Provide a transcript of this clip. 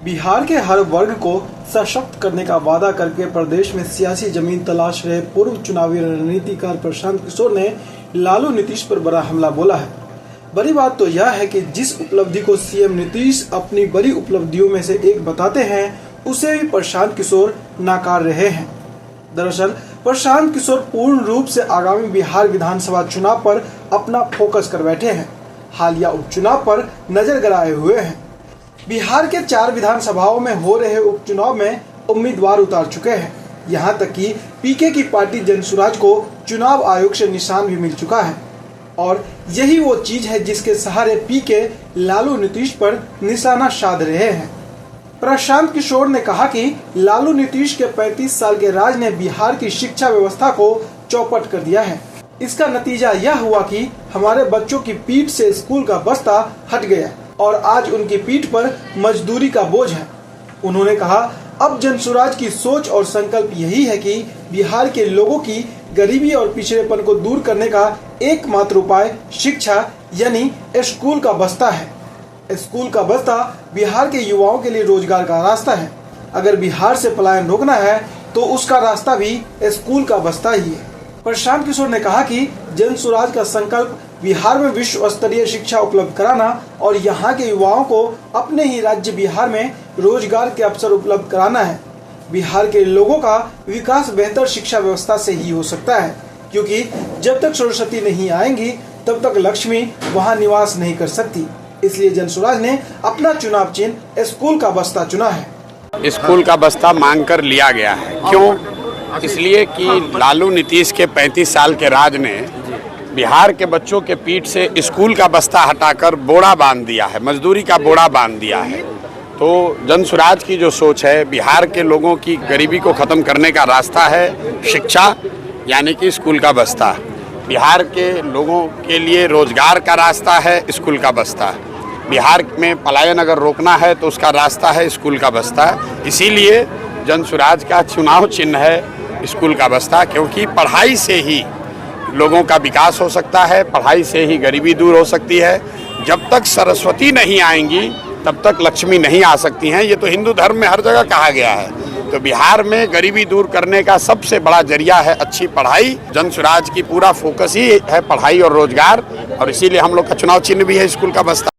बिहार के हर वर्ग को सशक्त करने का वादा करके प्रदेश में सियासी जमीन तलाश रहे पूर्व चुनावी रणनीतिकार प्रशांत किशोर ने लालू नीतीश पर बड़ा हमला बोला है। बड़ी बात तो यह है कि जिस उपलब्धि को सीएम नीतीश अपनी बड़ी उपलब्धियों में से एक बताते हैं, उसे भी प्रशांत किशोर नाकार रहे हैं। दरअसल प्रशांत किशोर पूर्ण रूप से आगामी बिहार विधानसभा चुनाव पर अपना फोकस कर बैठे हैं। हालिया उपचुनाव पर नजर गड़ाए हुए हैं। बिहार के 4 विधानसभाओं में हो रहे उपचुनाव में उम्मीदवार उतार चुके हैं। यहां तक कि पीके की पार्टी जनसुराज को चुनाव आयोग से निशान भी मिल चुका है और यही वो चीज है जिसके सहारे पीके लालू नीतीश पर निशाना साध रहे हैं। प्रशांत किशोर ने कहा कि लालू नीतीश के 35 साल के राज ने बिहार की शिक्षा व्यवस्था को चौपट कर दिया है। इसका नतीजा यह हुआ कि हमारे बच्चों की पीठ से स्कूल का बस्ता हट गया और आज उनकी पीठ पर मजदूरी का बोझ है। उन्होंने कहा, अब जनसुराज की सोच और संकल्प यही है कि बिहार के लोगों की गरीबी और पिछड़ेपन को दूर करने का एकमात्र उपाय शिक्षा यानी स्कूल का बस्ता है। स्कूल का बस्ता बिहार के युवाओं के लिए रोजगार का रास्ता है। अगर बिहार से पलायन रोकना है तो उसका रास्ता भी स्कूल का बस्ता ही है। प्रशांत किशोर ने कहा कि जनसुराज का संकल्प बिहार में विश्व स्तरीय शिक्षा उपलब्ध कराना और यहाँ के युवाओं को अपने ही राज्य बिहार में रोजगार के अवसर उपलब्ध कराना है। बिहार के लोगों का विकास बेहतर शिक्षा व्यवस्था से ही हो सकता है, क्योंकि जब तक सरस्वती नहीं आएंगी तब तक लक्ष्मी वहाँ निवास नहीं कर सकती। इसलिए जनसुराज ने अपना चुनाव चिन्ह स्कूल का बस्ता चुना है। स्कूल का बस्ता मांग कर लिया गया है। क्यों? इसलिए कि लालू नीतीश के 35 साल के राज ने बिहार के बच्चों के पीठ से स्कूल का बस्ता हटाकर बोरा बांध दिया है, मजदूरी का बोरा बांध दिया है। तो जनसुराज की जो सोच है, बिहार के लोगों की गरीबी को ख़त्म करने का रास्ता है शिक्षा यानी कि स्कूल का बस्ता। बिहार के लोगों के लिए रोजगार का रास्ता है स्कूल का बस्ता। बिहार में पलायन अगर रोकना है तो उसका रास्ता है स्कूल का बस्ता। इसीलिए जनसुराज का चुनाव चिन्ह है स्कूल का बस्ता, क्योंकि पढ़ाई से ही लोगों का विकास हो सकता है, पढ़ाई से ही गरीबी दूर हो सकती है। जब तक सरस्वती नहीं आएंगी तब तक लक्ष्मी नहीं आ सकती हैं। ये तो हिंदू धर्म में हर जगह कहा गया है। तो बिहार में गरीबी दूर करने का सबसे बड़ा जरिया है अच्छी पढ़ाई। जनसुराज की पूरा फोकस ही है पढ़ाई और रोजगार, और इसीलिए हम लोग का चुनाव चिन्ह भी है स्कूल का बस्ता।